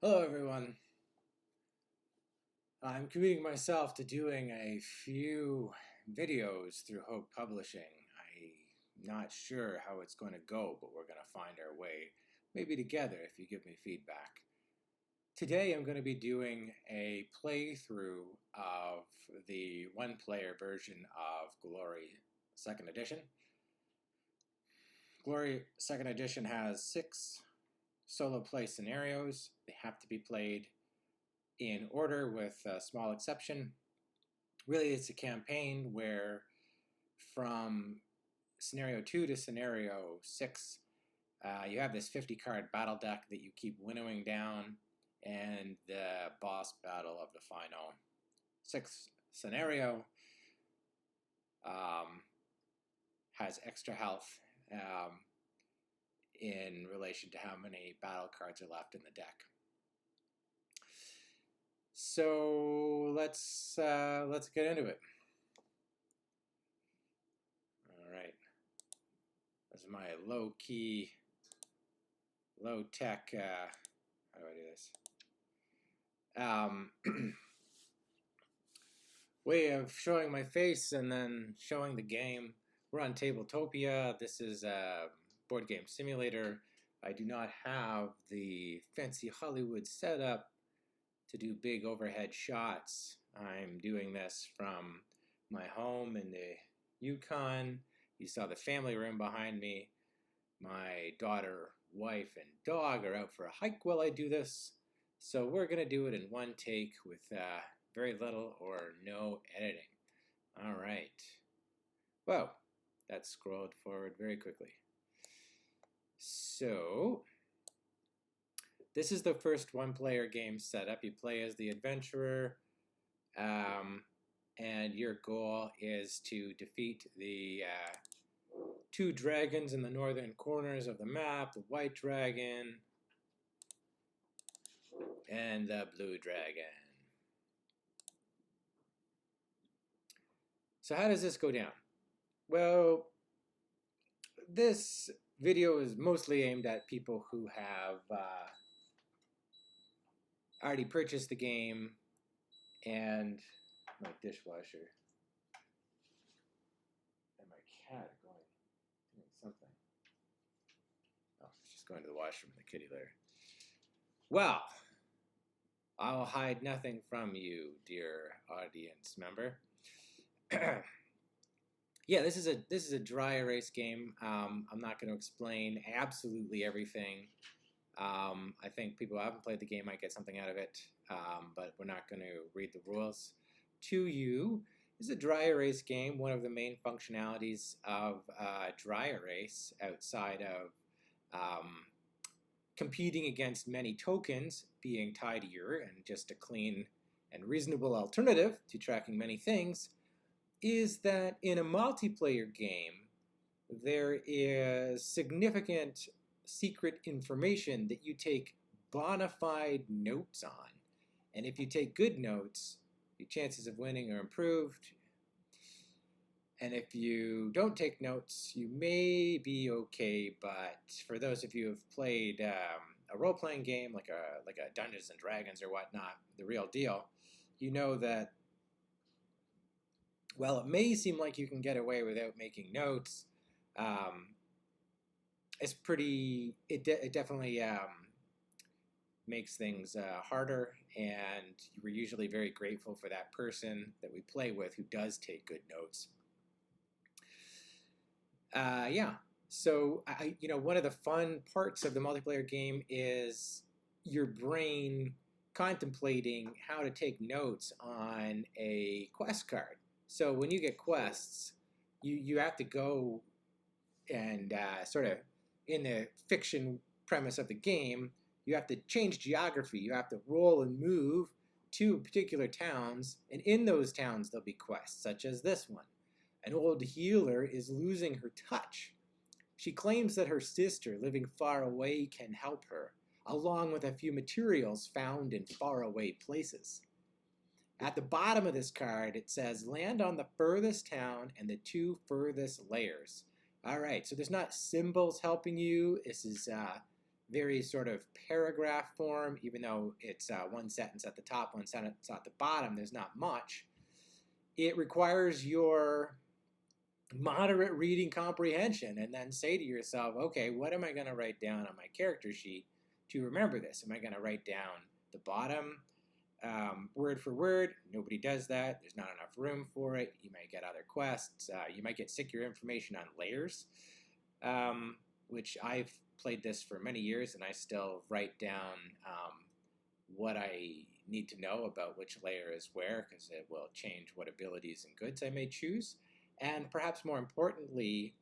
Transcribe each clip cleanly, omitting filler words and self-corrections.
Hello everyone. I'm committing myself to doing a few videos through Hope Publishing. I'm not sure how it's going to go, but we're going to find our way, maybe together if you give me feedback. Today I'm going to be doing a playthrough of the one-player version of Glory 2nd Edition. Glory 2nd Edition has 6 solo play scenarios. They have to be played in order with a small exception. Really, it's a campaign where from scenario 2 to scenario 6, you have this 50 card battle deck that you keep winnowing down, and the boss battle of the final 6th scenario has extra health in relation to how many battle cards are left in the deck. So let's get into it. All right, this is my low-key, low-tech. How do I do this? Way of showing my face and then showing the game. We're on Tabletopia. This is a board game simulator. I do not have the fancy Hollywood setup to do big overhead shots. I'm doing this from my home in the Yukon. You saw the family room behind me. My daughter, wife, and dog are out for a hike while I do this. So we're going to do it in one take with very little or no editing. All right. Whoa, that scrolled forward very quickly. So this is the first one-player game setup. You play as the adventurer, and your goal is to defeat the 2 dragons in the northern corners of the map, the white dragon and the blue dragon. So how does this go down? Well, this video is mostly aimed at people who have already purchased the game, and my dishwasher and my cat are doing something. Oh, it's just going to the washroom in the kitty litter. Well, I'll hide nothing from you, dear audience member. Yeah, this is a dry erase game. I'm not going to explain absolutely everything. I think people who haven't played the game might get something out of it, but we're not going to read the rules to you. This is a dry erase game. One of the main functionalities of dry erase, outside of competing against many tokens, being tidier and just a clean and reasonable alternative to tracking many things, is that in a multiplayer game, there is significant secret information that you take bona fide notes on. And if you take good notes, your chances of winning are improved. And if you don't take notes, you may be okay, but for those of you who have played a role-playing game like a Dungeons and Dragons or whatnot, the real deal, you know that, well, it may seem like you can get away without making notes. It definitely makes things harder, and we're usually very grateful for that person that we play with who does take good notes. Yeah, so one of the fun parts of the multiplayer game is your brain contemplating how to take notes on a quest card. So when you get quests, you have to go and sort of, in the fiction premise of the game, you have to change geography. You have to roll and move to particular towns, and in those towns there'll be quests, such as this one. An old healer is losing her touch. She claims that her sister, living far away, can help her, along with a few materials found in faraway places. At the bottom of this card, it says, land on the furthest town and the 2 furthest layers. All right, so there's not symbols helping you. This is very sort of paragraph form, even though it's one sentence at the top, one sentence at the bottom. There's not much. It requires your moderate reading comprehension, and then say to yourself, okay, what am I going to write down on my character sheet to remember this? Am I going to write down the bottom word for word? Nobody does that. There's not enough room for it. You might get other quests. You might get secure information on layers, which I've played this for many years, and I still write down what I need to know about which layer is where, because it will change what abilities and goods I may choose. And perhaps more importantly,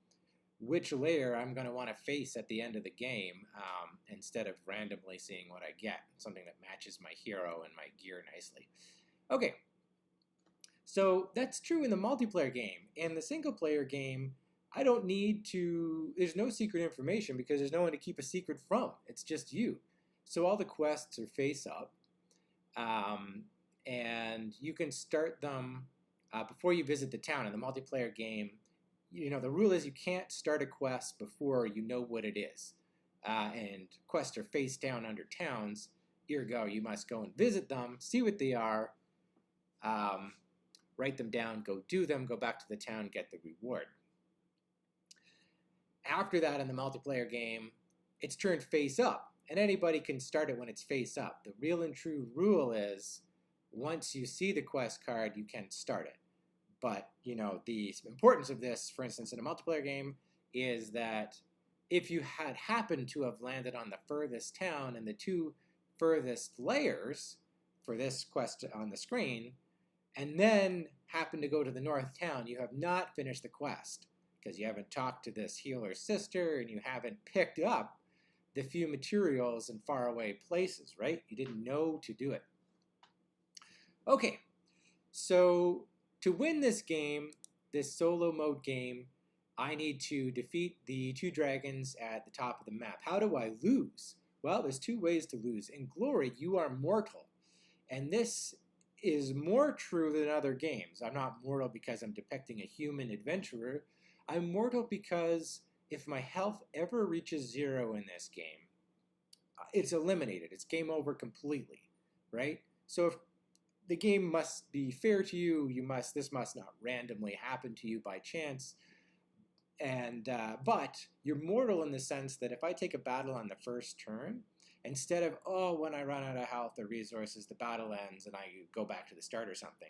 which layer I'm going to want to face at the end of the game, instead of randomly seeing what I get, something that matches my hero and my gear nicely. Okay, so that's true in the multiplayer game. In the single player game, I don't need to, there's no secret information because there's no one to keep a secret from. It's just you. So all the quests are face up, and you can start them before you visit the town. In the multiplayer game, the rule is you can't start a quest before you know what it is. And quests are face down under towns. Ergo, you must go and visit them, see what they are, write them down, go do them, go back to the town, get the reward. After that, in the multiplayer game, it's turned face up, and anybody can start it when it's face up. The real and true rule is once you see the quest card, you can start it. But, the importance of this, for instance, in a multiplayer game, is that if you had happened to have landed on the furthest town and the two furthest layers for this quest on the screen, and then happen to go to the north town, you have not finished the quest because you haven't talked to this healer sister and you haven't picked up the few materials in faraway places, right? You didn't know to do it. Okay, so to win this game, this solo mode game, I need to defeat the two dragons at the top of the map. How do I lose? Well, there's two ways to lose. In Glory, you are mortal. And this is more true than other games. I'm not mortal because I'm depicting a human adventurer. I'm mortal because if my health ever reaches 0 in this game, it's eliminated. It's game over completely, right? So if the game must be fair to you. This must not randomly happen to you by chance. And but you're mortal in the sense that if I take a battle on the first turn, instead of, when I run out of health or resources, the battle ends and I go back to the start or something.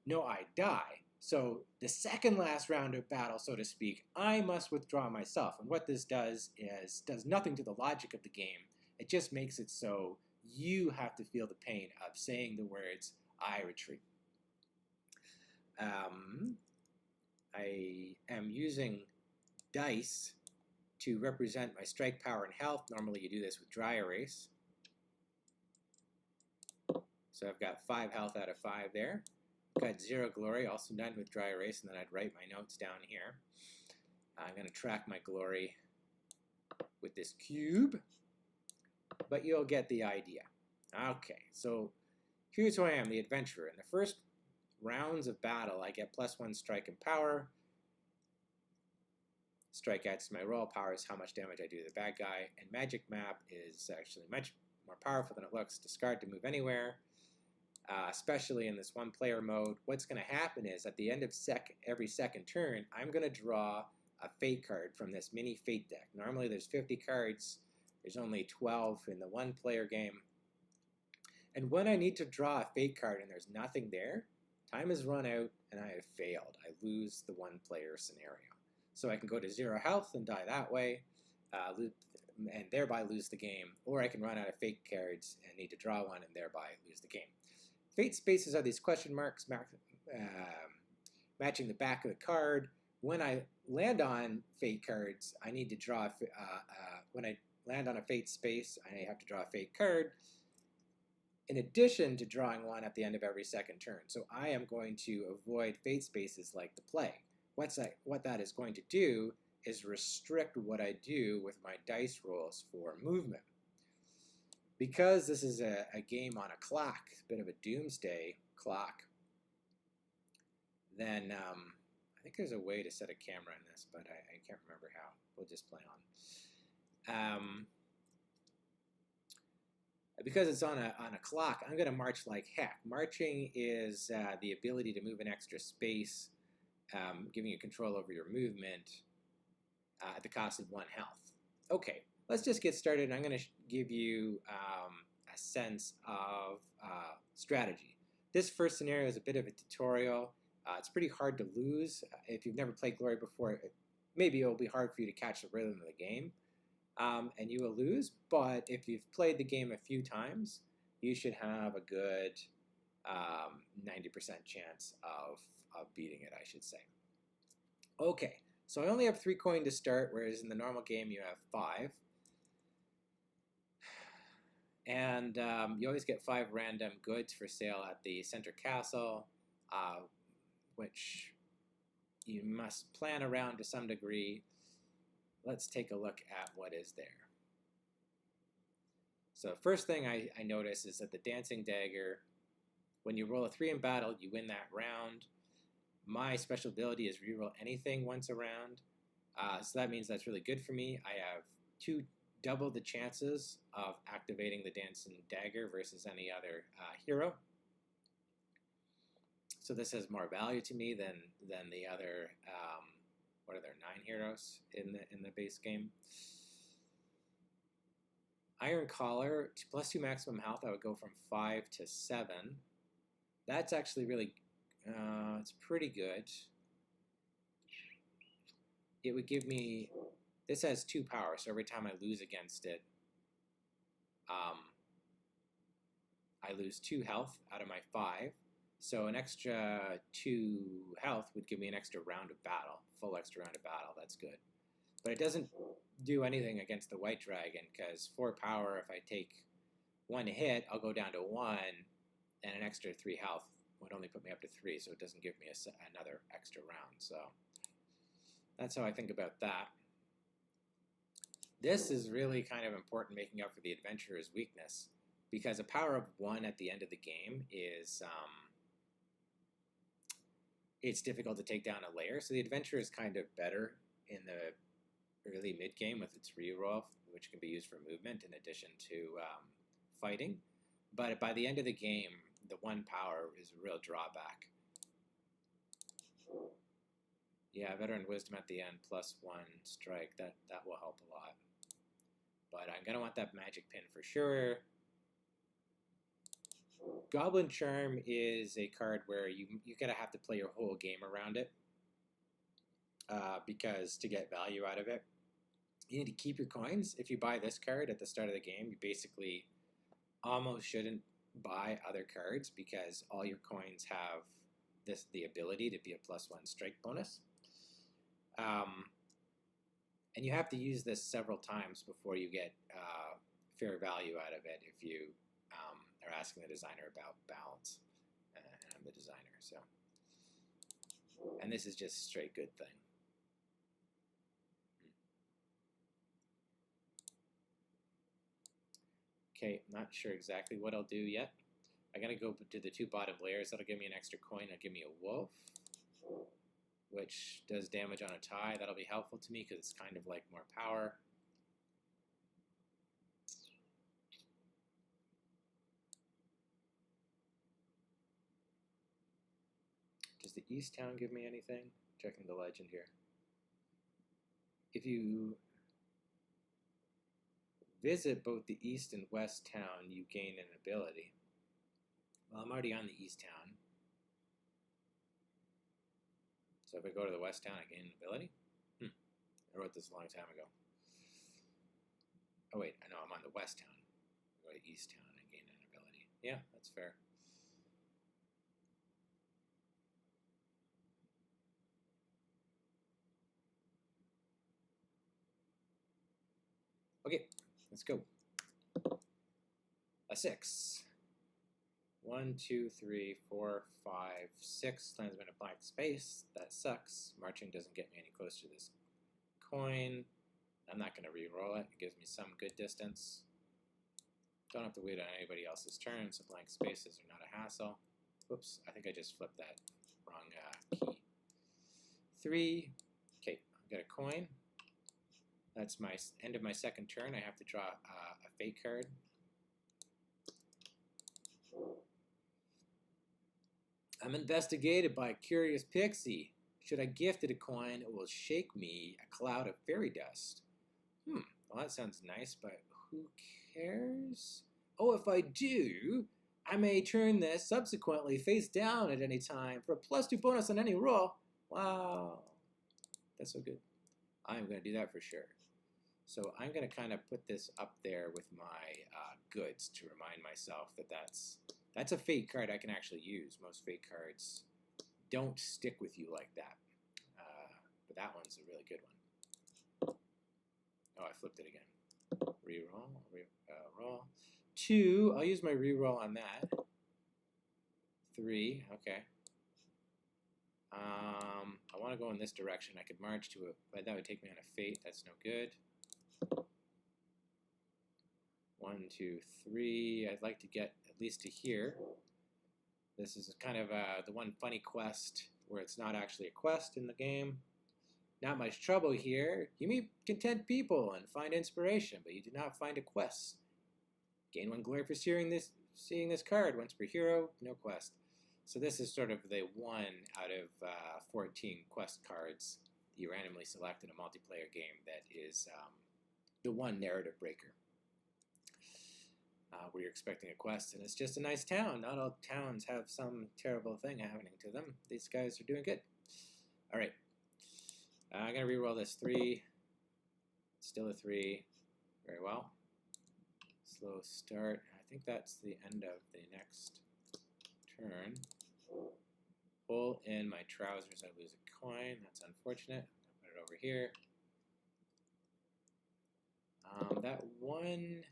No, I die. So the second last round of battle, so to speak, I must withdraw myself. And what this does is does nothing to the logic of the game. It just makes it so you have to feel the pain of saying the words, I retreat. I am using dice to represent my strike power and health. Normally you do this with dry erase. So I've got 5 health out of 5 there. Got 0 glory, also done with dry erase, and then I'd write my notes down here. I'm going to track my glory with this cube, but you'll get the idea. Okay, so here's who I am, the adventurer. In the first rounds of battle, I get +1 strike and power. Strike adds to my roll. Power is how much damage I do to the bad guy. And magic map is actually much more powerful than it looks. Discard to move anywhere, especially in this one-player mode. What's going to happen is at the end of every second turn, I'm going to draw a fate card from this mini fate deck. Normally there's 50 cards. There's only 12 in the one-player game. And when I need to draw a fate card and there's nothing there, time has run out and I have failed. I lose the one-player scenario. So I can go to 0 health and die that way, and thereby lose the game. Or I can run out of fate cards and need to draw one and thereby lose the game. Fate spaces are these question marks matching the back of the card. When I land on fate cards, I need to draw, when I land on a fate space, I have to draw a fate card, in addition to drawing one at the end of every second turn. So I am going to avoid fate spaces like the plague. What that is going to do is restrict what I do with my dice rolls for movement. Because this is a game on a clock, a bit of a doomsday clock, then I think there's a way to set a camera in this, but I can't remember how. We'll just play on. Because it's on a clock, I'm going to march like heck. Marching is the ability to move an extra space, giving you control over your movement at the cost of 1 health. Okay, let's just get started. I'm going to give you a sense of strategy. This first scenario is a bit of a tutorial. It's pretty hard to lose. If you've never played Glory before, maybe it will be hard for you to catch the rhythm of the game. And you will lose, but if you've played the game a few times, you should have a good 90% chance of beating it, I should say. Okay, so I only have 3 coin to start, whereas in the normal game you have 5. And you always get 5 random goods for sale at the center castle, which you must plan around to some degree. Let's take a look at what is there. So first thing I notice is that the Dancing Dagger, when you roll a 3 in battle, you win that round. My special ability is reroll anything once a round. So that means that's really good for me. I have double the chances of activating the Dancing Dagger versus any other hero. So this has more value to me than the other what are there, 9 heroes in the base game. Iron Collar, +2 maximum health, I would go from 5 to 7. That's actually really, it's pretty good. It would give me, this has 2 power, so every time I lose against it, I lose 2 health out of my 5. So an extra 2 health would give me an extra round of battle, full extra round of battle. That's good. But it doesn't do anything against the White Dragon, because 4 power, if I take 1 hit, I'll go down to 1, and an extra 3 health would only put me up to 3, so it doesn't give me another extra round. So that's how I think about that. This is really kind of important, making up for the Adventurer's weakness, because a power of 1 at the end of the game is... it's difficult to take down a layer, so the Adventurer is kind of better in the early mid-game with its reroll, which can be used for movement in addition to fighting. But by the end of the game, the 1 power is a real drawback. Yeah, Veteran Wisdom at the end, +1 strike, that will help a lot. But I'm going to want that Magic Pin for sure. Goblin Charm is a card where you're going to have to play your whole game around it, because to get value out of it, you need to keep your coins. If you buy this card at the start of the game, you basically almost shouldn't buy other cards, because all your coins have the ability to be a +1 strike bonus. And you have to use this several times before you get fair value out of it if you are asking the designer about balance. And I'm the designer, so. And this is just a straight good thing. Okay, not sure exactly what I'll do yet. I'm going to go to the 2 bottom layers. That'll give me an extra coin. It'll give me a wolf, which does damage on a tie. That'll be helpful to me because it's kind of like more power. Does the East Town give me anything? Checking the legend here. If you visit both the East and West Town, you gain an ability. Well, I'm already on the East Town. So if I go to the West Town, I gain an ability? I wrote this a long time ago. Oh wait, I know I'm on the West Town. I go to East Town and gain an ability. Yeah, that's fair. Okay, let's go. A 6. 1, 2, 3, 4, 5, 6. Lands in a blank space. That sucks. Marching doesn't get me any closer to this coin. I'm not going to re-roll it. It gives me some good distance. Don't have to wait on anybody else's turn, so blank spaces are not a hassle. Whoops, I think I just flipped that wrong key. 3. Okay, I've got a coin. That's my end of my second turn. I have to draw a fate card. I'm investigated by a curious pixie. Should I gift it a coin, it will shake me a cloud of fairy dust. Well, that sounds nice, but who cares? Oh, if I do, I may turn this subsequently face down at any time for a +2 bonus on any roll. Wow, that's so good. I'm going to do that for sure. So I'm going to kind of put this up there with my goods to remind myself that that's a fate card I can actually use. Most fate cards don't stick with you like that. But that one's a really good one. Oh, I flipped it again. Reroll, roll. 2, I'll use my reroll on that. 3, okay. I want to go in this direction. I could march to it, but that would take me on a fate. That's no good. 1, 2, 3. I'd like to get at least to here. This is kind of the one funny quest where it's not actually a quest in the game. Not much trouble here. You meet content people and find inspiration, but you do not find a quest. Gain 1 glory for seeing this card. Once per hero, no quest. So this is sort of the 1 out of 14 quest cards that you randomly select in a multiplayer game that is the one narrative breaker. Where you're expecting a quest, and it's just a nice town. Not all towns have some terrible thing happening to them. These guys are doing good. All right. I'm going to reroll this 3. Still a 3. Very well. Slow start. I think that's the end of the next turn. Pull in my trousers. I lose a coin. That's unfortunate. I'll put it over here. That one,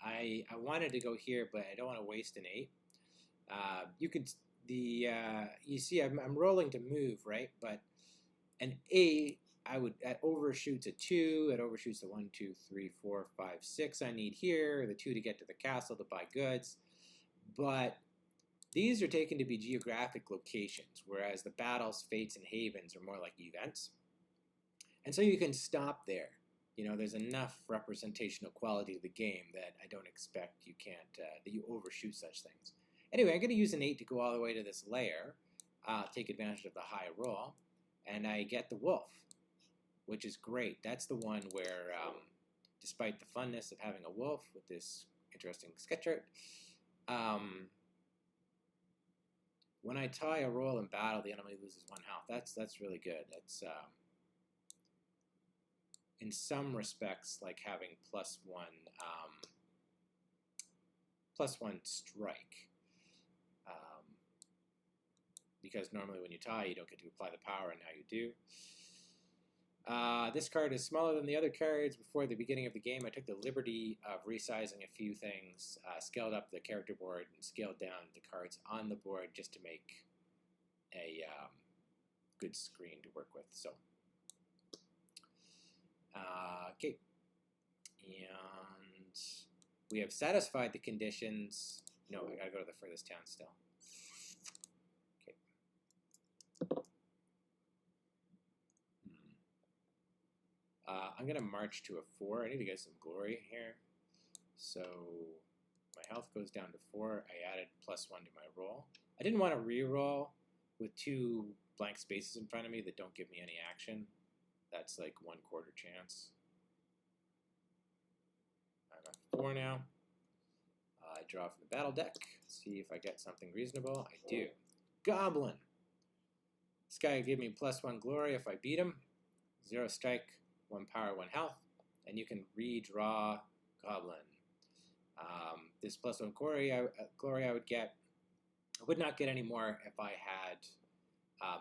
I wanted to go here, but I don't want to waste an 8. You see I'm rolling to move, right? But an 8, that overshoots a 2, it overshoots the 1, 2, 3, 4, 5, 6 I need here, the 2 to get to the castle to buy goods. But these are taken to be geographic locations, whereas the battles, fates, and havens are more like events. And so you can stop there. You know, there's enough representational quality to the game that I don't expect you can't, that you overshoot such things. Anyway, I'm going to use an 8 to go all the way to this lair, take advantage of the high roll, and I get the wolf, which is great. That's the one where, despite the funness of having a wolf with this interesting sketch art, when I tie a roll in battle, the enemy loses 1 health. That's really good. That's in some respects like having +1 strike, because normally when you tie, you don't get to apply the power, and now you do. This card is smaller than the other cards. Before the beginning of the game, I took the liberty of resizing a few things, scaled up the character board, and scaled down the cards on the board just to make a good screen to work with. So, okay. And we have satisfied the conditions. No, I gotta go to the furthest town still. Okay. I'm going to march to a 4. I need to get some glory here. So my health goes down to 4. I added +1 to my roll. I didn't want to re-roll with 2 blank spaces in front of me that don't give me any action. That's like 1/4 chance. I'm at 4 now. I draw from the battle deck. See if I get something reasonable. I do. Goblin. This guy will give me +1 glory if I beat him. 0 strike. 1 power, 1 health, and you can redraw Goblin. This +1 glory I would get, I would not get any more if I had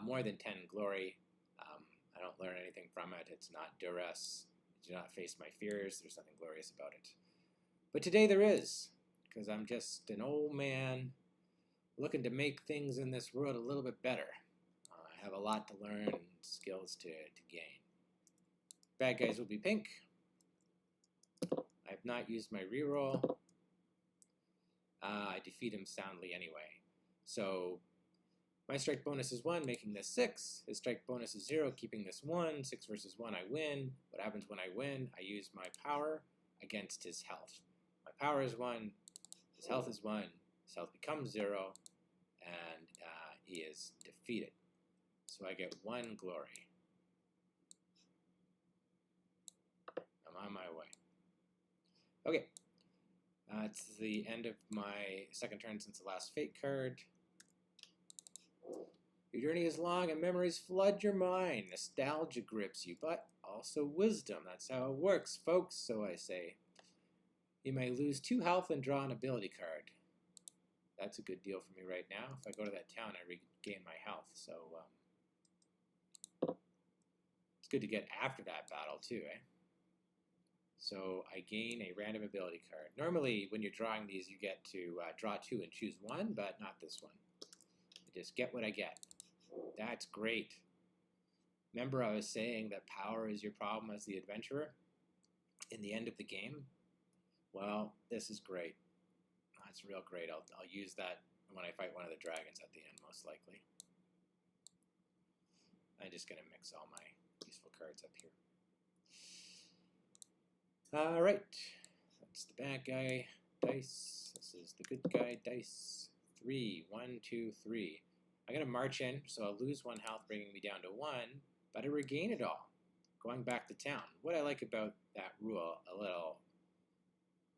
more than 10 glory. I don't learn anything from it. It's not duress. I do not face my fears. There's nothing glorious about it. But today there is, because I'm just an old man looking to make things in this world a little bit better. I have a lot to learn and skills to gain. Bad guys will be pink. I have not used my reroll. I defeat him soundly anyway. So my strike bonus is 1, making this 6. His strike bonus is 0, keeping this 1. 6 versus 1, I win. What happens when I win? I use my power against his health. My power is 1. His health is 1. His health becomes 0. And he is defeated. So I get 1 glory. I'm on my way. Okay. It's the end of my second turn since the last fate card. Your journey is long and memories flood your mind. Nostalgia grips you, but also wisdom. That's how it works, folks, so I say. You may lose 2 health and draw an ability card. That's a good deal for me right now. If I go to that town, I regain my health. So it's good to get after that battle too, eh? So I gain a random ability card. Normally, when you're drawing these, you get to draw 2 and choose 1, but not this one. I just get what I get. That's great. Remember I was saying that power is your problem as the adventurer in the end of the game? Well, this is great. That's real great. I'll use that when I fight one of the dragons at the end, most likely. I'm just going to mix all my useful cards up here. All right. That's the bad guy dice. This is the good guy dice. 3. 1, 2, 3. I'm going to march in, so I'll lose 1 health, bringing me down to 1, but I regain it all, going back to town. What I like about that rule, a little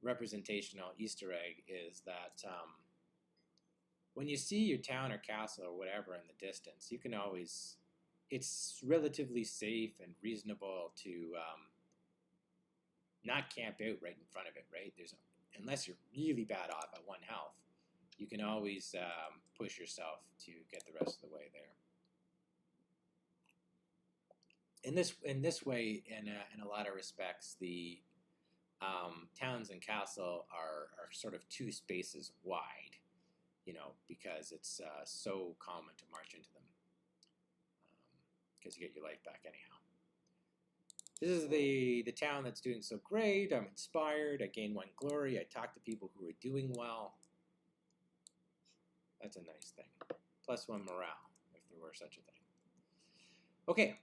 representational Easter egg, is that when you see your town or castle or whatever in the distance, you can always, it's relatively safe and reasonable to not camp out right in front of it, right? Unless you're really bad off at 1 health, you can always push yourself to get the rest of the way there. In this way, in a lot of respects, the towns and castle are sort of 2 spaces wide, you know, because it's so common to march into them, because you get your life back anyhow. This is the town that's doing so great. I'm inspired. I gain 1 glory. I talk to people who are doing well. That's a nice thing. +1 morale, if there were such a thing. Okay,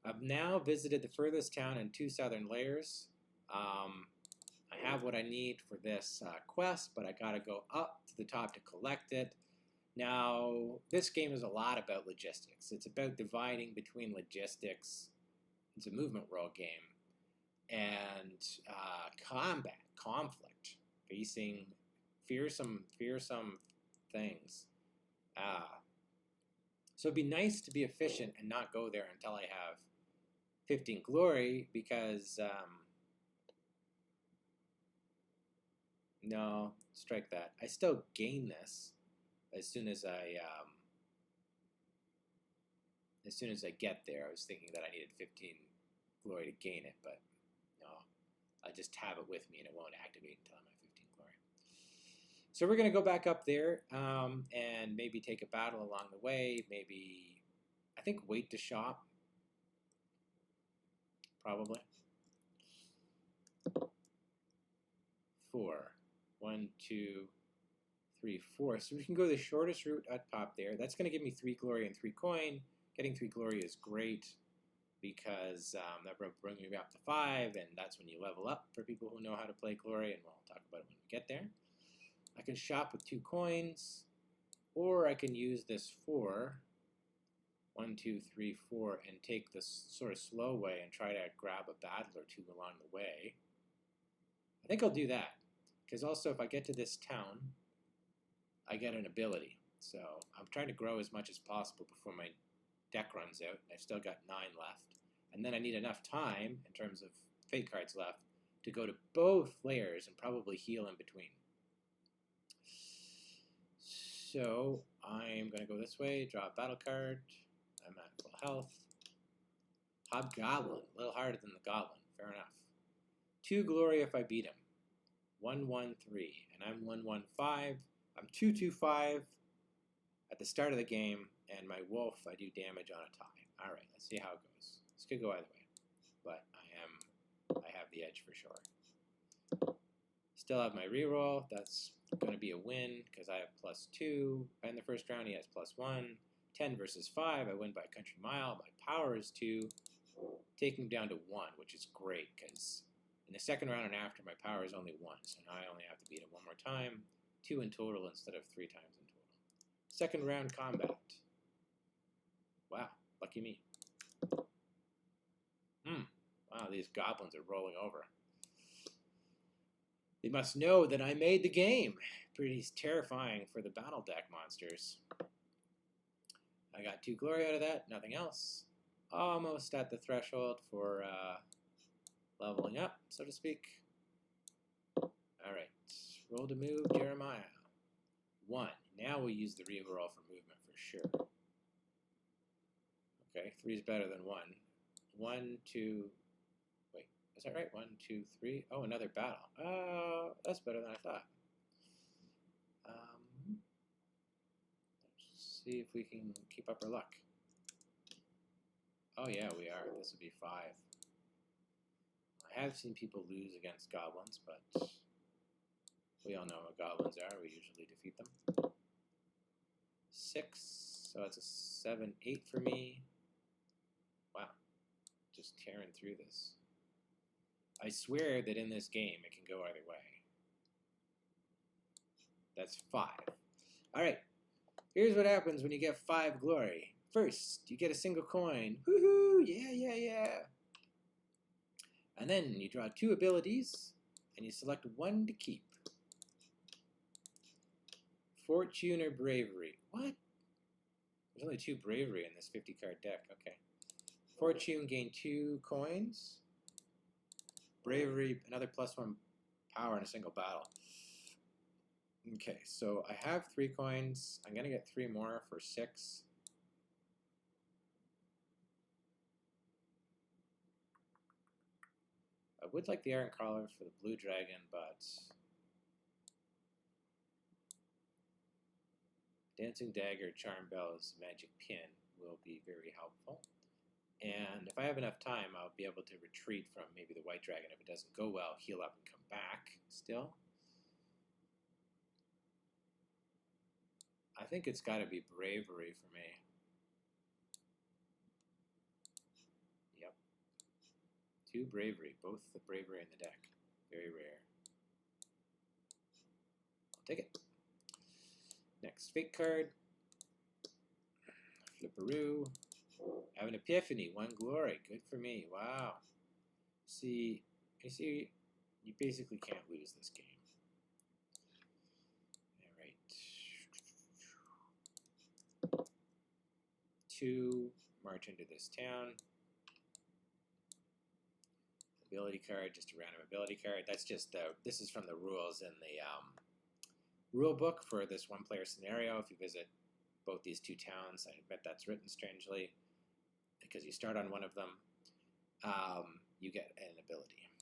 I've now visited the furthest town in 2 southern layers. I have what I need for this quest, but I gotta go up to the top to collect it. Now, this game is a lot about logistics. It's about dividing between logistics. It's a movement world game, and combat, conflict, facing fearsome things. So it'd be nice to be efficient and not go there until I have 15 glory, because no, strike that. I still gain this as soon as I get there. I was thinking that I needed 15 glory to gain it, but no, I just have it with me and it won't activate until I'm at 15 glory. So we're going to go back up there and maybe take a battle along the way. Maybe, I think, wait to shop. Probably. 4. 1, 2, 3, 4. So we can go the shortest route at top there. That's going to give me 3 glory and 3 coin. Getting 3 glory is great because that will bring me up to 5, and that's when you level up for people who know how to play glory, and we'll talk about it when we get there. I can shop with 2 coins, or I can use this 4, 1, 2, 3, 4, and take this sort of slow way and try to grab a battle or 2 along the way. I think I'll do that, because also if I get to this town, I get an ability. So I'm trying to grow as much as possible before my deck runs out. I've still got 9 left. And then I need enough time, in terms of fate cards left, to go to both layers and probably heal in between. So I'm going to go this way, draw a battle card. I'm at full health. Hobgoblin, a little harder than the goblin, fair enough. 2 glory if I beat him. 1, 1, 3, and I'm 1, 1, 5. I'm 2, 2, 5 at the start of the game, and my wolf, I do damage on a tie. All right, let's see how it goes. This could go either way, but I have the edge for sure. Still have my reroll. That's going to be a win because I have +2. In the first round, he has +1. 10 versus 5, I win by a country mile. My power is 2, taking him down to 1, which is great because in the second round and after, my power is only 1, so now I only have to beat him 1 more time. 2 in total instead of 3 times in total. Second round combat. Lucky me. Wow, these goblins are rolling over. They must know that I made the game. Pretty terrifying for the battle deck monsters. I got 2 glory out of that, nothing else. Almost at the threshold for leveling up, so to speak. Alright, roll to move, Jeremiah. 1. Now we'll use the reroll for movement for sure. Okay, 3 is better than 1. 1, 2, wait, is that right? 1, 2, 3. Oh, another battle. That's better than I thought. Let's see if we can keep up our luck. Oh yeah, we are. This would be 5. I have seen people lose against goblins, but we all know what goblins are. We usually defeat them. 6, so it's a 7, 8 for me. Wow, just tearing through this. I swear that in this game it can go either way. That's 5. Alright, here's what happens when you get 5 glory. First, you get a single coin. Woohoo! Yeah, yeah, yeah. And then you draw 2 abilities, and you select 1 to keep. Fortune or Bravery. What? There's only 2 Bravery in this 50-card deck. Okay. Fortune, gain 2 coins. Bravery, another +1 power in a single battle. Okay, so I have 3 coins. I'm going to get 3 more for 6. I would like the Iron Collar for the Blue Dragon, but Dancing Dagger, Charm Bells, Magic Pin will be very helpful. And if I have enough time, I'll be able to retreat from maybe the White Dragon. If it doesn't go well, heal up and come back still. I think it's got to be Bravery for me. Yep. 2 Bravery, both the Bravery in the deck. Very rare. I'll take it. Next fake card. Flipperoo. Have an Epiphany, 1 glory. Good for me. Wow. See, you basically can't lose this game. Alright. 2, march into this town. Ability card, just a random ability card. That's just this is from the rules in the rule book for this 1-player scenario. If you visit both these 2 towns, I bet that's written strangely, because you start on one of them, you get an ability.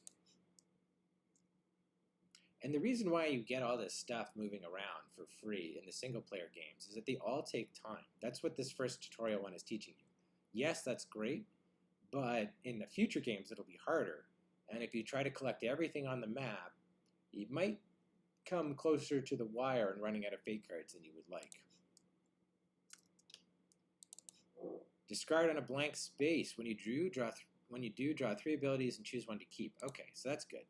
And the reason why you get all this stuff moving around for free in the single-player games is that they all take time. That's what this first tutorial one is teaching you. Yes, that's great, but in the future games it'll be harder. And if you try to collect everything on the map, you might come closer to the wire and running out of fate cards than you would like. Discard on a blank space. When you do, draw 3 abilities and choose 1 to keep. Okay, so that's good.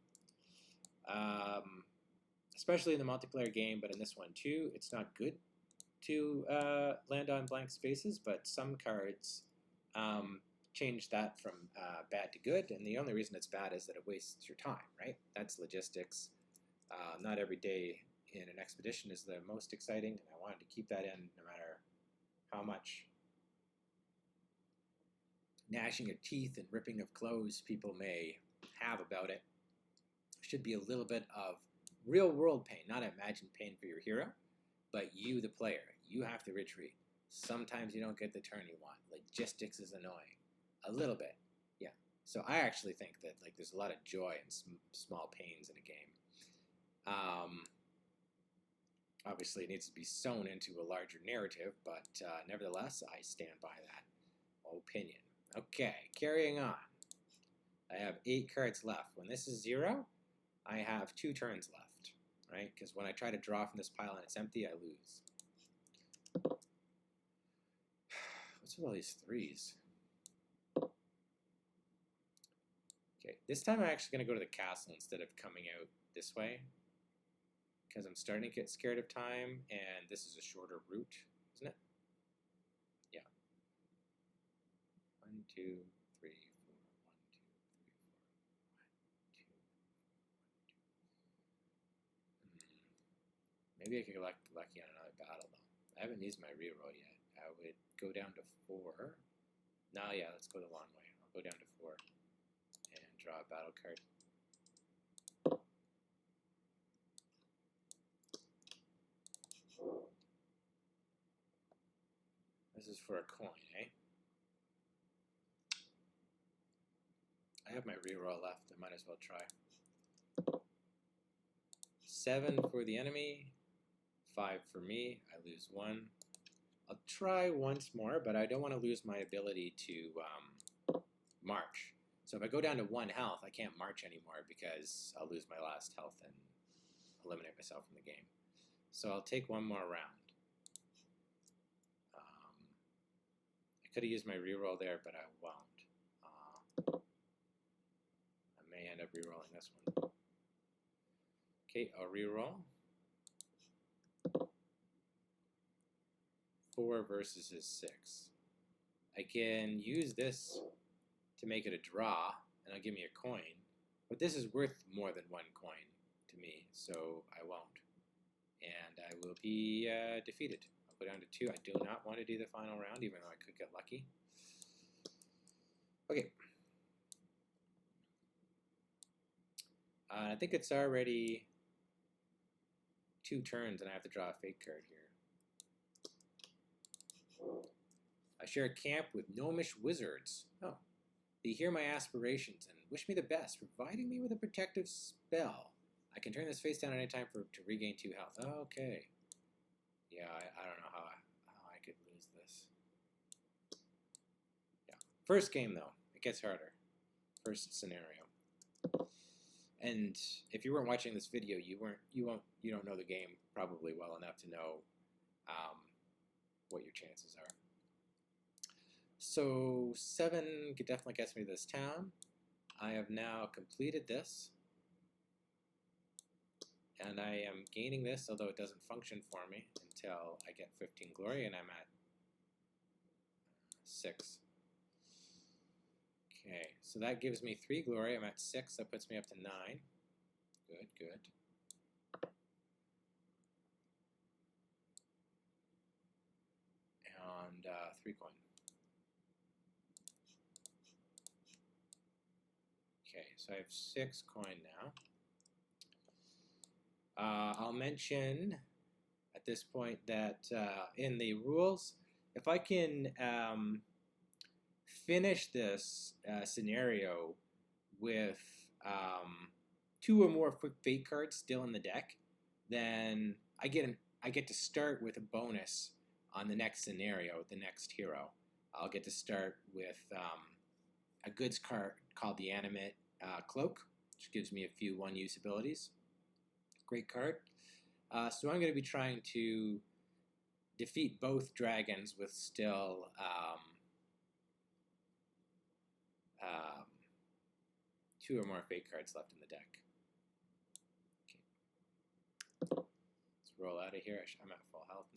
Especially in the multiplayer game, but in this one too, it's not good to land on blank spaces, but some cards change that from bad to good, and the only reason it's bad is that it wastes your time, right? That's logistics. Not every day in an expedition is the most exciting, and I wanted to keep that in no matter how much gnashing of teeth and ripping of clothes people may have about it. Should be a little bit of real world pain, not imagined pain for your hero, but you, the player, you have to retreat. Sometimes you don't get the turn you want. Logistics is annoying. A little bit, yeah. So I actually think that there's a lot of joy in small pains in a game. Obviously, it needs to be sewn into a larger narrative, but nevertheless, I stand by that opinion. Okay, carrying on. I have 8 cards left. When this is 0, I have 2 turns left, right? Because when I try to draw from this pile and it's empty, I lose. What's with all these 3s? Okay, this time I'm actually going to go to the castle instead of coming out this way, because I'm starting to get scared of time, and this is a shorter route, isn't it? Yeah. 1, 2, 3, 4. 1, 2, 3, 4. 1, 2. Maybe I could get lucky on another battle though. I haven't used my reroll yet. I would go down to 4. No, yeah, let's go the long way. I'll go down to 4 and draw a battle card. This is for a coin, eh? I have my reroll left. I might as well try. 7 for the enemy, 5 for me. I lose 1. I'll try once more, but I don't want to lose my ability to march. So if I go down to 1 health, I can't march anymore because I'll lose my last health and eliminate myself from the game. So I'll take one more round. I could have used my reroll there, but I won't. I may end up rerolling this one. Okay, I'll reroll. 4 versus his 6. I can use this to make it a draw, and it'll give me a coin. But this is worth more than 1 coin to me, so I won't. And I will be defeated. I'll go down to 2. I do not want to do the final round, even though I could get lucky. Okay. I think it's already 2 turns, and I have to draw a fake card here. I share a camp with gnomish wizards. Oh. They hear my aspirations and wish me the best, providing me with a protective spell. I can turn this face down at any time to regain 2 health. Okay. Yeah, I don't know how I could lose this. Yeah. First game though, it gets harder. First scenario. And if you weren't watching this video, you don't know the game probably well enough to know what your chances are. So 7 definitely gets me to this town. I have now completed this. And I am gaining this, although it doesn't function for me until I get 15 glory, and I'm at 6. Okay, so that gives me 3 glory. I'm at 6. That puts me up to 9. Good, good. And 3 coin. Okay, so I have 6 coin now. I'll mention at this point that in the rules, if I can finish this scenario with 2 or more fate cards still in the deck, then I get to start with a bonus on the next scenario, the next hero. I'll get to start with a goods card called the Animate Cloak, which gives me a few 1-use abilities. Great card. So I'm going to be trying to defeat both dragons with still 2 or more fate cards left in the deck. Okay. Let's roll out of here. I'm at full health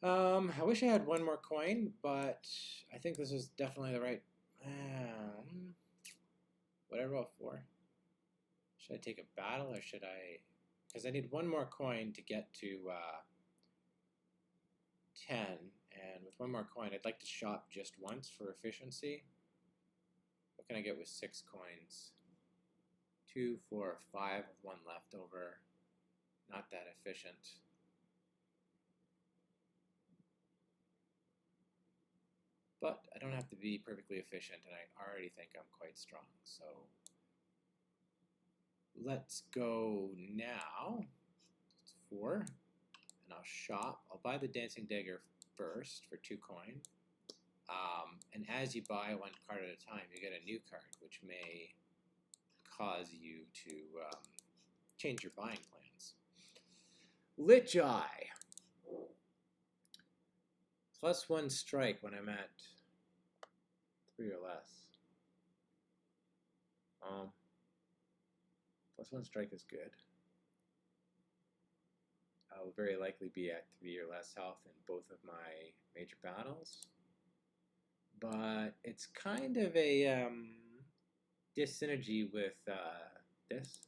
now. I wish I had 1 more coin, but I think this is definitely the right... what did I roll for? Should I take a battle or should I... Because I need 1 more coin to get to 10. And with 1 more coin, I'd like to shop just once for efficiency. What can I get with 6 coins? 2, 4, 5 with 1 left over. Not that efficient. But I don't have to be perfectly efficient, and I already think I'm quite strong. So let's go now. It's 4. And I'll shop. I'll buy the Dancing Dagger first for 2 coin. And as you buy 1 card at a time, you get a new card, which may cause you to change your buying plans. Lich Eye. +1 strike when I'm at 3 or less. +1 strike is good. I'll very likely be at 3 or less health in both of my major battles. But it's kind of a dyssynergy with this,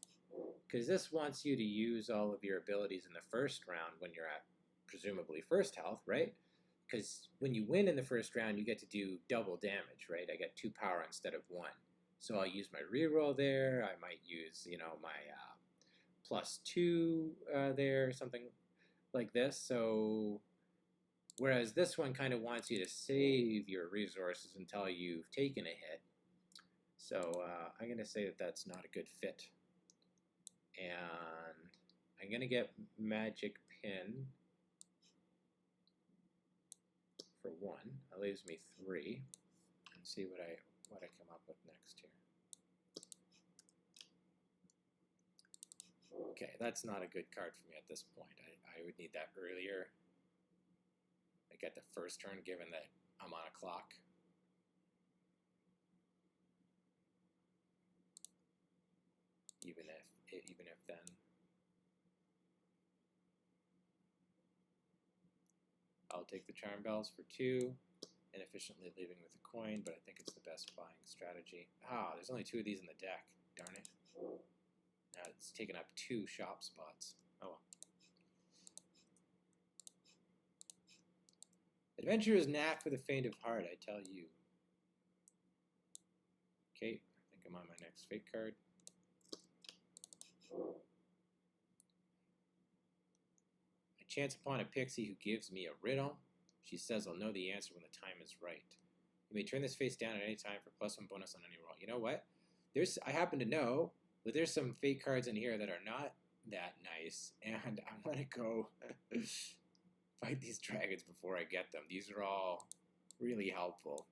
because this wants you to use all of your abilities in the first round when you're at presumably first health, right? Because when you win in the first round, you get to do double damage, right? I get 2 power instead of 1. So I'll use my reroll there. I might use, my +2 there, something like this. So whereas this one kind of wants you to save your resources until you've taken a hit. So I'm going to say that that's not a good fit. And I'm going to get Magic Pin for 1. That leaves me 3. And see what I come up with next here. Okay, that's not a good card for me at this point. I would need that earlier. I get the first turn, given that I'm on a clock. Even if then. I'll take the Charm Bells for 2, inefficiently leaving with a coin, but I think it's the best buying strategy. There's only 2 of these in the deck. Darn it. Now it's taken up 2 shop spots. Oh well. Adventure is not for the faint of heart, I tell you. Okay, I think I'm on my next fate card. I chance upon a pixie who gives me a riddle. She says I'll know the answer when the time is right. You may turn this face down at any time for +1 bonus on any roll. You know what? I happen to know that there's some fate cards in here that are not that nice, and I want to go fight these dragons before I get them. These are all really helpful.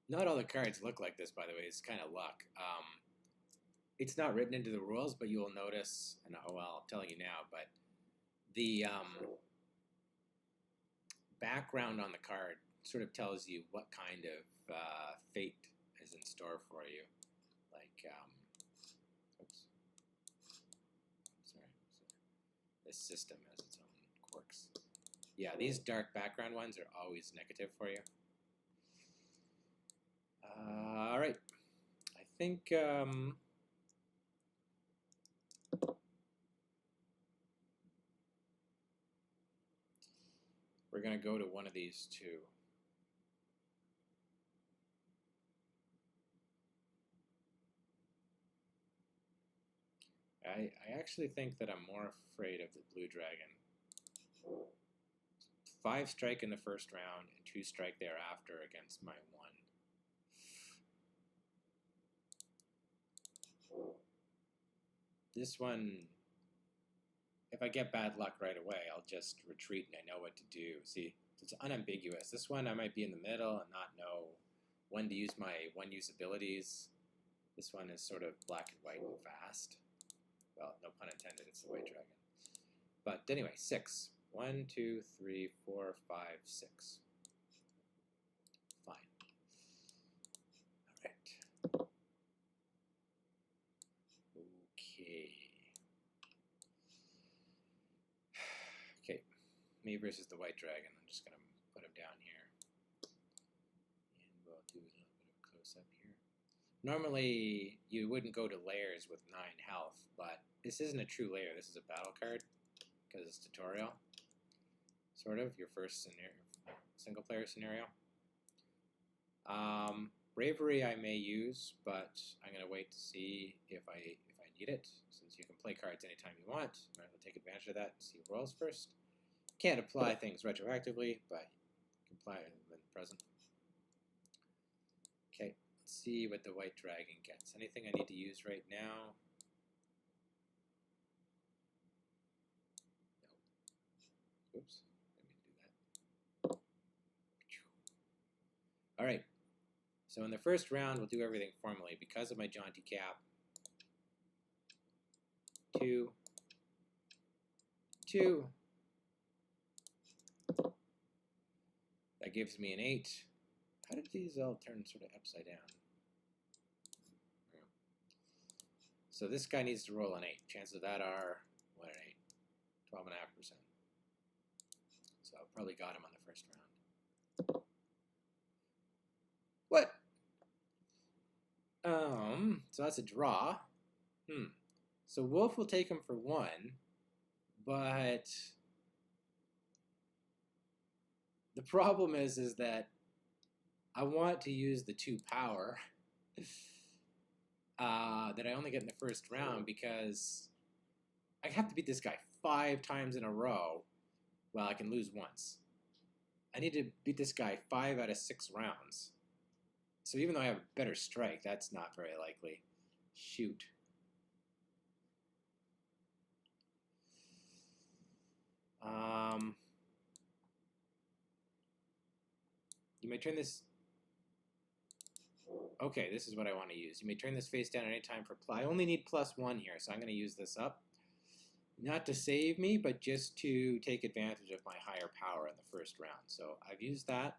Not all the cards look like this, by the way. It's kind of luck. It's not written into the rules, but you will notice, and I'll tell you now, but the background on the card sort of tells you what kind of fate is in store for you. Like, oops. Sorry. This system has its own quirks. Yeah, these dark background ones are always negative for you. All right. I think we're going to go to one of these 2. I actually think that I'm more afraid of the blue dragon. 5 strike in the first round and 2 strike thereafter against my 1. This one, if I get bad luck right away, I'll just retreat and I know what to do. See, it's unambiguous. This one I might be in the middle and not know when to use my one-use abilities. This one is sort of black and white and fast. Well, no pun intended, it's the white dragon. But anyway, 6. 1, 2, 3, 4, 5, 6. Fine. All right. Okay. Okay. Me versus the white dragon. I'm just going to put him down here. And we'll do a little bit of a close-up here. Normally, you wouldn't go to layers with 9 health, but this isn't a true layer. This is a battle card because it's tutorial. Sort of your first scenario, single-player scenario. Bravery I may use, but I'm going to wait to see if I need it, since you can play cards anytime you want. Might as well take advantage of that and see rolls first. Can't apply things retroactively, but you can apply them in the present. Okay, let's see what the white dragon gets. Anything I need to use right now? No. Oops. All right, so in the first round, we'll do everything formally. Because of my jaunty cap, 2, 2. That gives me an 8. How did these all turn sort of upside down? So this guy needs to roll an 8. Chances of that are, what, an 8? 12.5%. So I probably got him on the first round. What? So that's a draw. So Wolf will take him for 1, but the problem is that I want to use the 2 power that I only get in the first round because I have to beat this guy 5 times in a row. Well, I can lose once. I need to beat this guy 5 out of 6 rounds. So even though I have a better strike, that's not very likely. Shoot. You may turn this... Okay, this is what I want to use. You may turn this face down at any time for... I only need +1 here, so I'm going to use this up. Not to save me, but just to take advantage of my higher power in the first round. So I've used that.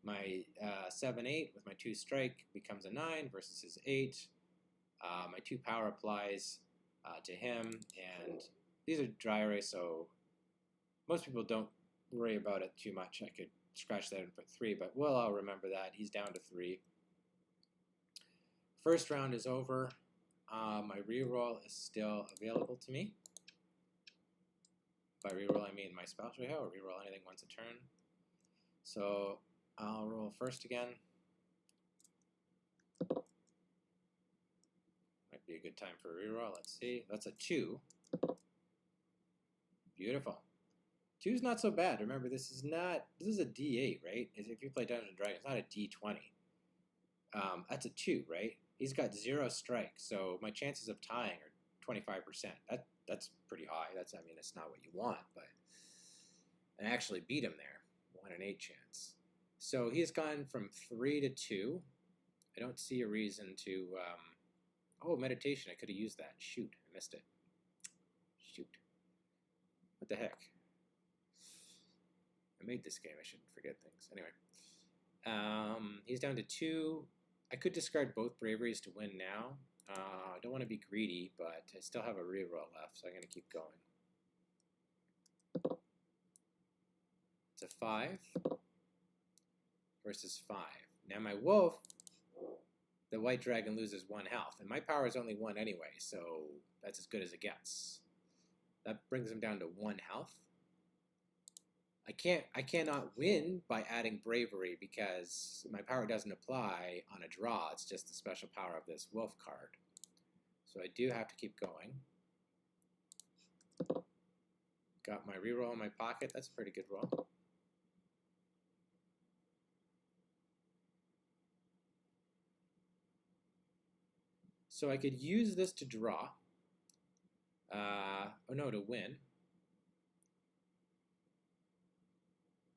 My 7-8 with my 2 strike becomes a 9 versus his 8. My 2 power applies to him, and these are dry erase, so most people don't worry about it too much. I could scratch that and put 3, but well, I'll remember that. He's down to 3. First round is over. My reroll is still available to me. By reroll, I mean my spouse reroll, or reroll anything once a turn. So I'll roll first again. Might be a good time for a reroll. Let's see. That's a 2. Beautiful. 2's not so bad. Remember, this is a D8, right? If you play Dungeons & Dragons, it's not a D20. That's a 2, right? He's got 0 strike, so my chances of tying are 25%. That's pretty high. I mean, it's not what you want, but I actually beat him there. 1 in 8 chance. So he's gone from 3 to 2. I don't see a reason to... oh, meditation. I could have used that. Shoot, I missed it. Shoot. What the heck? I made this game. I shouldn't forget things. Anyway. He's down to 2. I could discard both braveries to win now. I don't want to be greedy, but I still have a reroll left, so I'm going to keep going. It's a 5 versus 5. Now my wolf, the white dragon, loses 1 health, and my power is only 1 anyway, so that's as good as it gets. That brings him down to 1 health. I cannot win by adding bravery because my power doesn't apply on a draw. It's just the special power of this wolf card. So I do have to keep going. Got my reroll in my pocket. That's a pretty good roll. So I could use this to draw. Oh no, to win.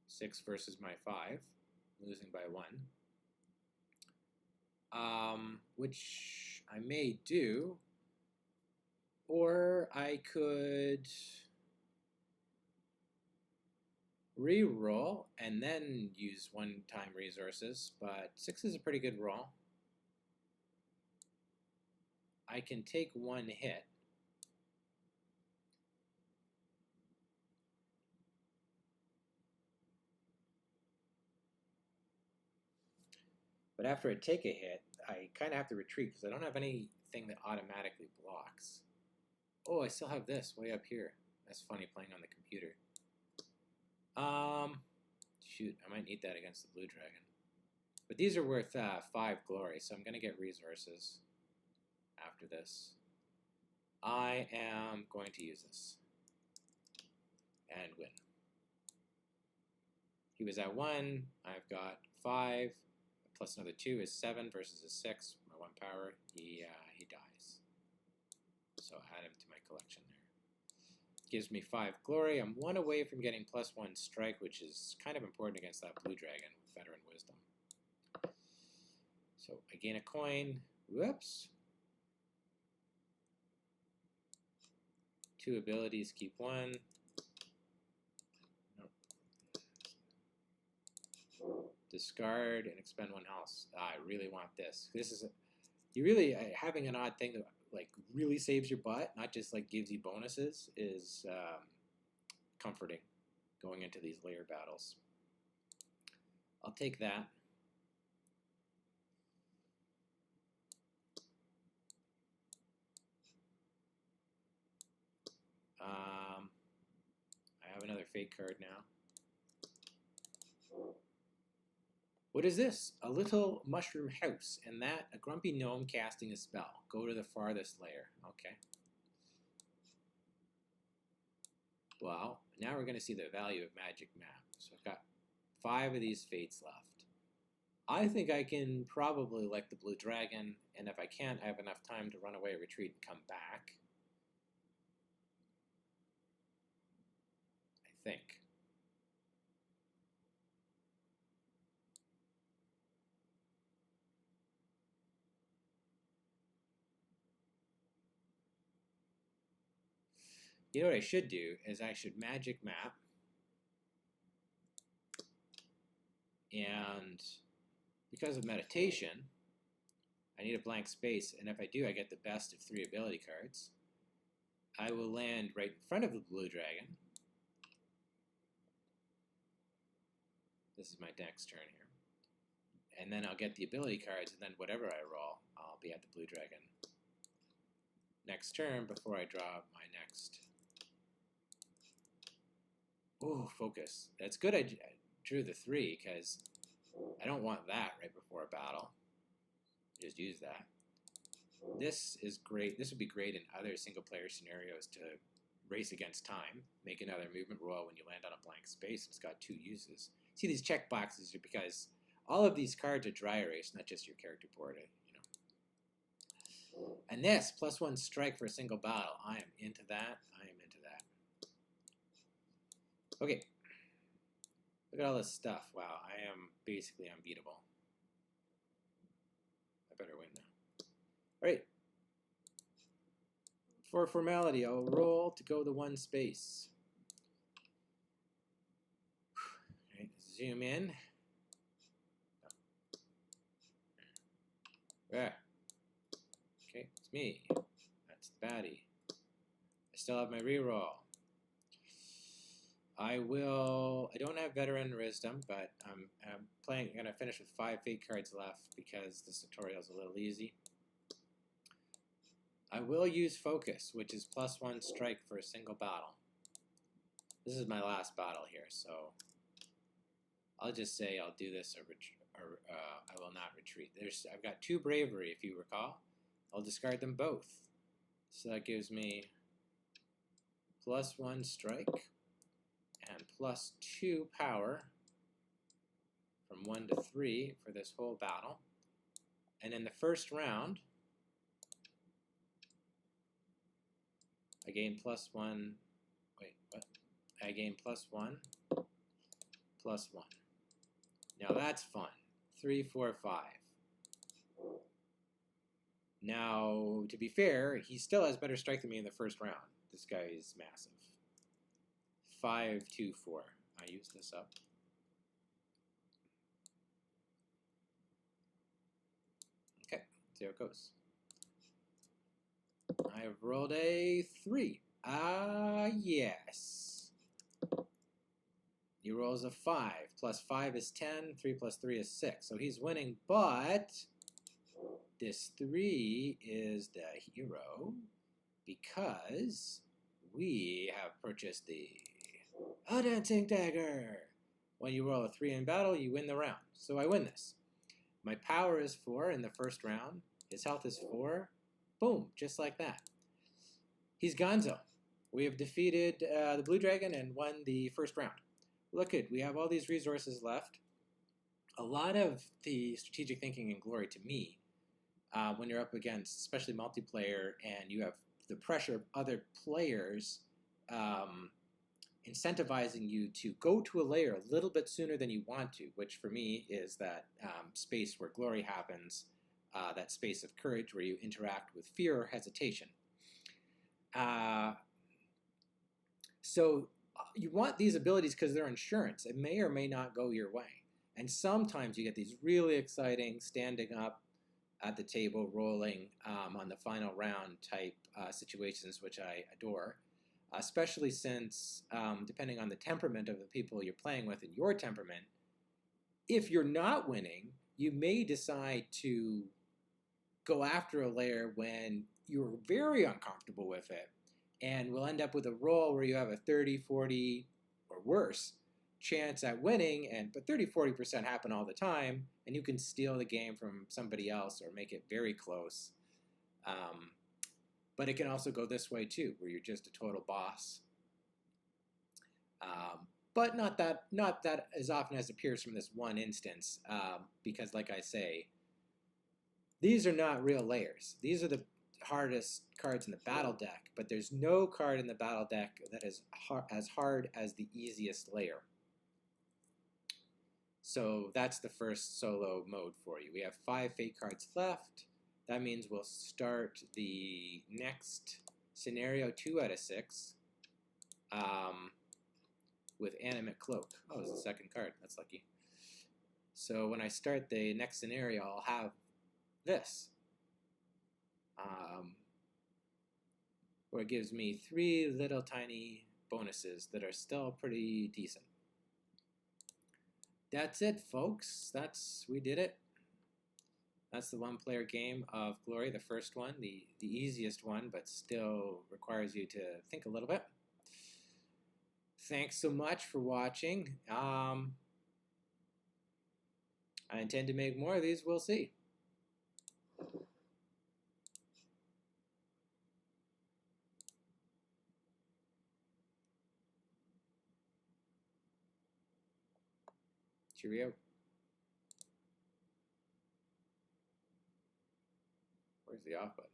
6 versus my 5, losing by 1. Which I may do, or I could re-roll and then use 1-time resources, but 6 is a pretty good roll. I can take 1 hit. But after I take a hit, I kind of have to retreat because I don't have anything that automatically blocks. Oh, I still have this way up here. That's funny playing on the computer. Shoot, I might need that against the blue dragon. But these are worth 5 glory, so I'm going to get resources after this. I am going to use this and win. He was at 1. I've got 5. Plus another 2 is 7 versus a 6. My 1 power, he dies. So add him to my collection there. Gives me 5 glory. I'm 1 away from getting +1 strike, which is kind of important against that blue dragon with veteran wisdom. So I gain a coin. Whoops. 2 abilities, keep 1. Discard and expend 1 house. I really want this. This is you really having an odd thing like really saves your butt, not just like gives you bonuses, is comforting going into these layer battles. I'll take that. I have another fate card now. What is this? A little mushroom house, and that a grumpy gnome casting a spell. Go to the farthest layer. Okay. Well, now we're going to see the value of magic map. So I've got 5 of these fates left. I think I can probably elect the blue dragon, and if I can't, I have enough time to run away, retreat, and come back. I think. You know what I should do is I should magic map, and because of meditation, I need a blank space, and if I do, I get the best of 3 ability cards. I will land right in front of the blue dragon. This is my next turn here. And then I'll get the ability cards, and then whatever I roll, I'll be at the blue dragon next turn before I draw my next. Ooh, focus. That's good I drew the 3, because I don't want that right before a battle. Just use that. This is great. This would be great in other single-player scenarios to race against time, make another movement roll when you land on a blank space. It's got 2 uses. See, these check boxes are because all of these cards are dry erase, not just your character board. And this, +1 strike for a single battle. I am into that. I am into that. Okay. Look at all this stuff. Wow, I am basically unbeatable. I better win now. All right. For formality, I'll roll to go the 1 space. All right, zoom in. Yeah. Okay, it's me. That's the baddie. I still have my reroll. I don't have veteran wisdom, but I'm gonna finish with 5 fate cards left because this tutorial is a little easy. I will use focus, which is +1 strike for a single battle. This is my last battle here, so I'll just say I'll do this or I will not retreat. I've got 2 bravery, if you recall. I'll discard them both. So that gives me +1 strike and +2 power from 1 to 3 for this whole battle. And in the first round, I gain +1. Wait, what? I gain +1, +1. Now that's fun. 3, 4, 5. Now, to be fair, he still has better strike than me in the first round. This guy is massive. 5, 2, 4. I use this up. Okay, see how it goes. I have rolled a 3. Yes. He rolls a 5. +5 is 10. 3 + 3 is 6. So he's winning, but this 3 is the hero because we have purchased the dancing dagger. When you roll a 3 in battle, you win the round. So I win this. My power is 4 in the first round. His health is 4. Boom, just like that. He's Gonzo. We have defeated the blue dragon and won the first round. Look at, we have all these resources left. A lot of the strategic thinking and glory to me when you're up against, especially multiplayer, and you have the pressure of other players incentivizing you to go to a layer a little bit sooner than you want to, which for me is that space where glory happens, that space of courage where you interact with fear or hesitation. So you want these abilities because they're insurance. It may or may not go your way. And sometimes you get these really exciting standing up at the table rolling on the final round type situations, which I adore, especially since depending on the temperament of the people you're playing with and your temperament, if you're not winning, you may decide to go after a layer when you're very uncomfortable with it, and we'll end up with a roll where you have a 30, 40, or worse chance at winning, but 30-40% happen all the time, and you can steal the game from somebody else or make it very close. But it can also go this way too, where you're just a total boss. But not that as often as appears from this one instance, because like I say, these are not real layers. These are the hardest cards in the battle deck, but there's no card in the battle deck that is as hard as the easiest layer. So that's the first solo mode for you. We have 5 fate cards left. That means we'll start the next scenario 2 out of 6 with Animate Cloak. Oh, it's the second card. That's lucky. So when I start the next scenario, I'll have this, where it gives me 3 little tiny bonuses that are still pretty decent. That's it, folks. We did it. That's the one-player game of Glory, the first one, the easiest one, but still requires you to think a little bit. Thanks so much for watching. I intend to make more of these. We'll see. Cheerio. Where's the off button?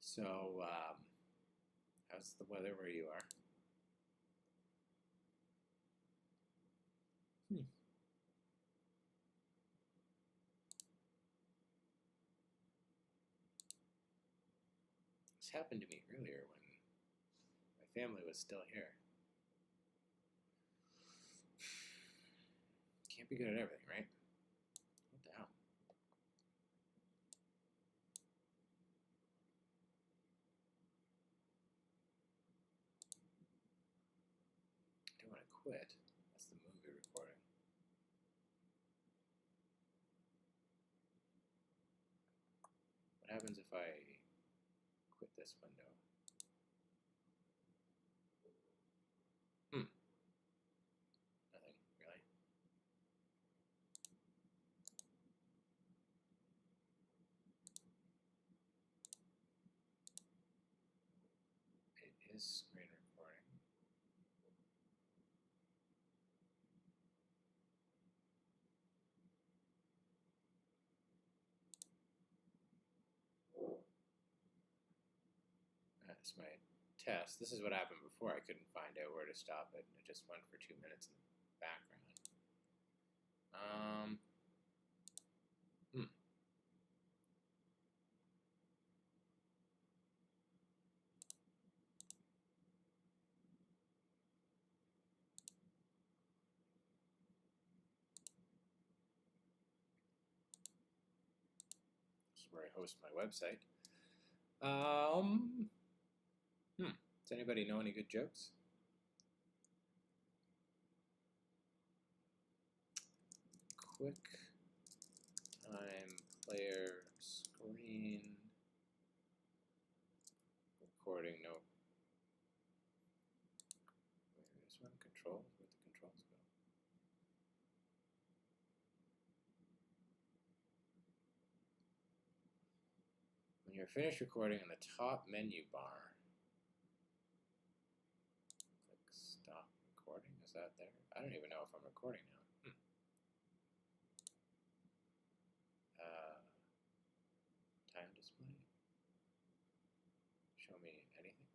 So, how's the weather where you are? This happened to me earlier when my family was still here. Can't be good at everything, right? What the hell? I don't want to quit. That's the movie recording. What happens if I quit this window? Nothing, really. It is screen recording. That's my test. This is what happened before. I couldn't find out where to stop it. It just went for 2 minutes in the background. This is where I host my website. Does anybody know any good jokes? Quick time player screen recording. No. There's one control. Where'd the controls go? When you're finished recording, on the top menu bar, click stop recording. Is that there? I don't even know if I'm recording now. Time display. Show me anything.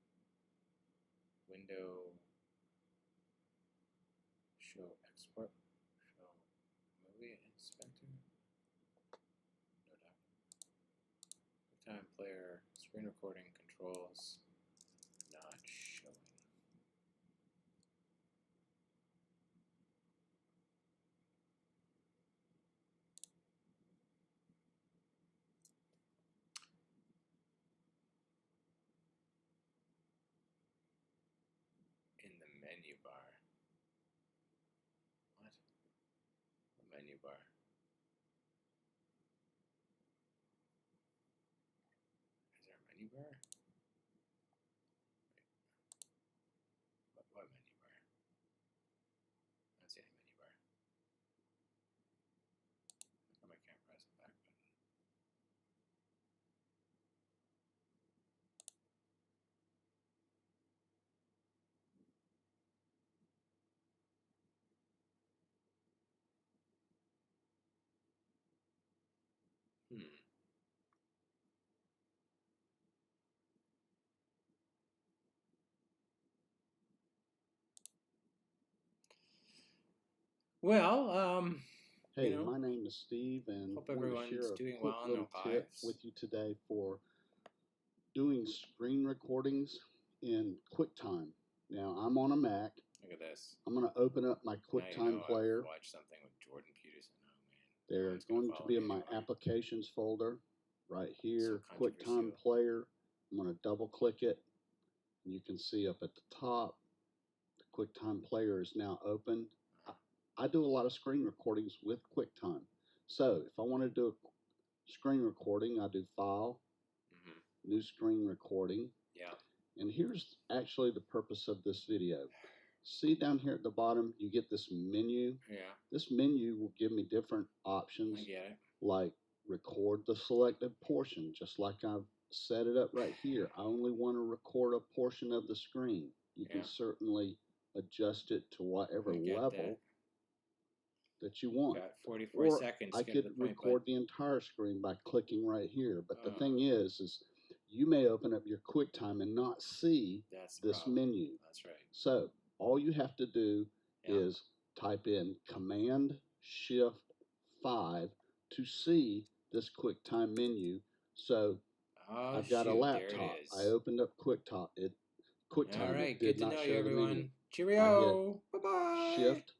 Window. Show export. Show movie inspector. Screen recording controls not showing. In the menu bar. What? The menu bar. Is there a menu bar? Wait. What menu bar? I don't see any menu bar. How come I can't press the back button? Well, Hey, my name is Steve, and hope I want to everyone's share a doing quick well in little their tip lives. with you today for doing screen recordings in QuickTime. Now, I'm on a Mac. Look at this. I'm going to open up my Now QuickTime player. I've watched something with Jordan Peterson. Oh man. They're going to be in my applications folder right here, So QuickTime player. I'm going to double click it. And you can see up at the top, the QuickTime player is now open. I do a lot of screen recordings with QuickTime. So if I want to do a screen recording, I do File, New Screen Recording. Yeah. And here's actually the purpose of this video. See down here at the bottom, you get this menu. Yeah. This menu will give me different options. I get it. Like record the selected portion, just like I've set it up right here. I only want to record a portion of the screen. You can certainly adjust it to whatever level that you want. Got 44 seconds. I could record the entire screen by clicking right here. But the thing is you may open up your QuickTime and not see this menu. That's right. So all you have to do is type in Command-Shift-5 to see this QuickTime menu. So I've got a laptop. I opened up QuickTime. All right, It did not show the menu. Cheerio. Bye-bye. Shift